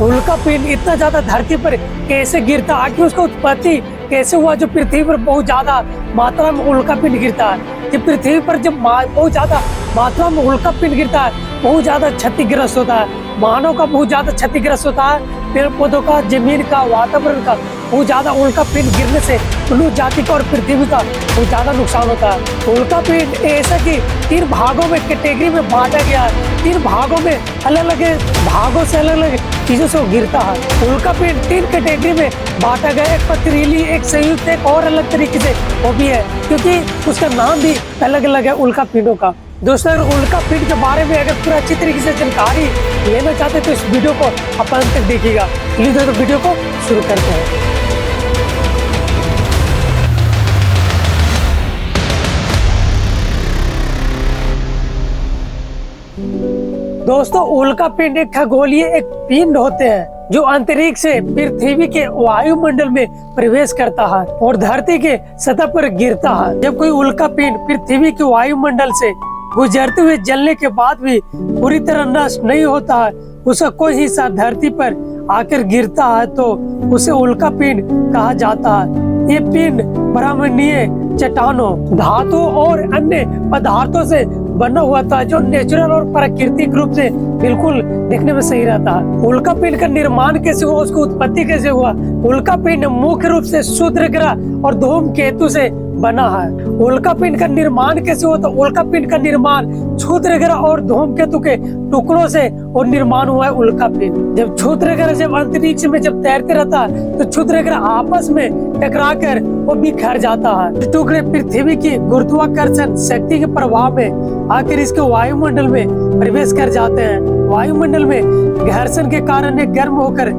उल्का पिंड इतना ज्यादा धरती पर कैसे गिरता, आखिर उसका उत्पत्ति कैसे हुआ जो पृथ्वी पर बहुत ज्यादा मात्रा में उल्का पिंड गिरता है। जब पृथ्वी पर जब बहुत ज्यादा मात्रा में उल्का पिंड गिरता है, बहुत ज्यादा क्षतिग्रस्त होता है, मानव का बहुत ज्यादा क्षतिग्रस्त होता है, पेड़ पौधों का, जमीन का, वातावरण का बहुत ज्यादा उल्का पिंड गिरने से मनुष्य जाति का और पृथ्वी का बहुत ज्यादा नुकसान होता है। उल्का पिंड ऐसा कि 3 भागों में कैटेगरी में बांटा गया है, 3 भागों में अलग अलग भागों से अलग अलग चीजों से वो गिरता है। उल्का पिंड 3 कैटेगरी में बांटा गया, एक पथरीली, एक संयुक्त, एक और अलग तरीके से वो भी है, क्योंकि उसका नाम भी अलग अलग है उल्का पिंडों का। दोस्तों, अगर उल्का पिंड के बारे में अगर पूरा अच्छी तरीके से जानकारी लेना चाहते हैं तो इस वीडियो को आप अंत तक देखिएगा। चलिए तो वीडियो को शुरू करते हैं। दोस्तों, उल्का पिंड एक खगोलीय एक पिंड होते हैं जो अंतरिक्ष से पृथ्वी के वायुमंडल में प्रवेश करता है और धरती के सतह पर गिरता है। जब कोई उल्का पिंड पृथ्वी के वायुमंडल से गुजरते हुए जलने के बाद भी पूरी तरह नष्ट नहीं होता है, उसका कोई हिस्सा धरती पर आकर गिरता है तो उसे उल्का पिंड कहा जाता है। ये पिंड ब्रह्मण्डीय चट्टानों, धातु और अन्य पदार्थों से बना हुआ था जो नेचुरल और प्राकृतिक रूप से बिल्कुल दिखने में सही रहता है। उल्का पिंड का निर्माण कैसे हुआ, उसकी उत्पत्ति कैसे हुआ? उल्का पिंड मुख्य रूप से क्षुद्र ग्रह और धूमकेतु से बना है। उल्का पिंड का निर्माण कैसे हुआ? तो उल्का पिंड का निर्माण क्षुद्र ग्रह और धूमकेतु के टुकड़ों से और निर्माण हुआ है उल्का पिंड। जब क्षुद्र ग्रह जब अंतरिक्ष में जब तैरते रहता है तो क्षुद्र ग्रह आपस में टकराकर वो बिखर जाता है। टुकड़े पृथ्वी की गुरुत्वाकर्षण शक्ति के प्रभाव में आकर इसके वायुमंडल में प्रवेश कर जाते हैं। वायुमंडल में घर्षण के कारण ये गर्म होकर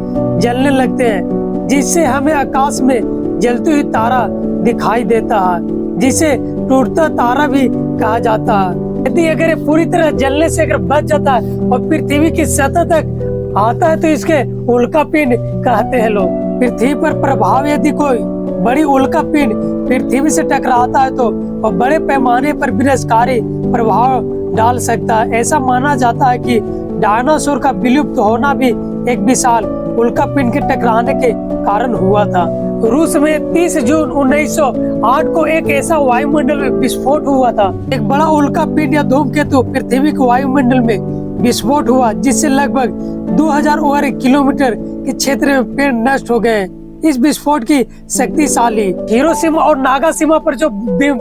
जलने लगते हैं, जिससे हमें आकाश में जलती हुई तारा दिखाई देता है, जिसे टूटता तारा भी कहा जाता है। यदि अगर पूरी तरह जलने से अगर बच जाता है और पृथ्वी की सतह तक आता है तो इसके उल्का पिंड कहते हैं लोग। पृथ्वी पर प्रभाव यदि कोई बड़ी उल्का पिंड पृथ्वी से टकराता है तो वह बड़े पैमाने पर विनाशकारी प्रभाव डाल सकता है। ऐसा माना जाता है कि डायनासोर का विलुप्त होना भी एक विशाल उल्का पिंड के टकराने के कारण हुआ था। रूस में 30 जून 1908 को एक ऐसा वायुमंडल में विस्फोट हुआ था। एक बड़ा उल्का पिंड या धूमकेतु पृथ्वी के वायुमंडल में विस्फोट हुआ, जिससे लगभग 2000 वर्ग किलोमीटर के क्षेत्र में पेड़ नष्ट हो गए। इस विस्फोट की शक्तिशाली हिरोशिमा और नागासाकी पर जो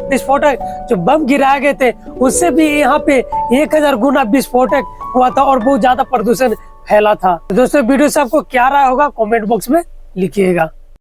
विस्फोटक जो बम गिराए गए थे, उससे भी यहाँ पे 1000 गुना विस्फोटक हुआ था और बहुत ज्यादा प्रदूषण फैला था। दोस्तों, वीडियो से आपको क्या राय होगा कमेंट बॉक्स में लिखिएगा।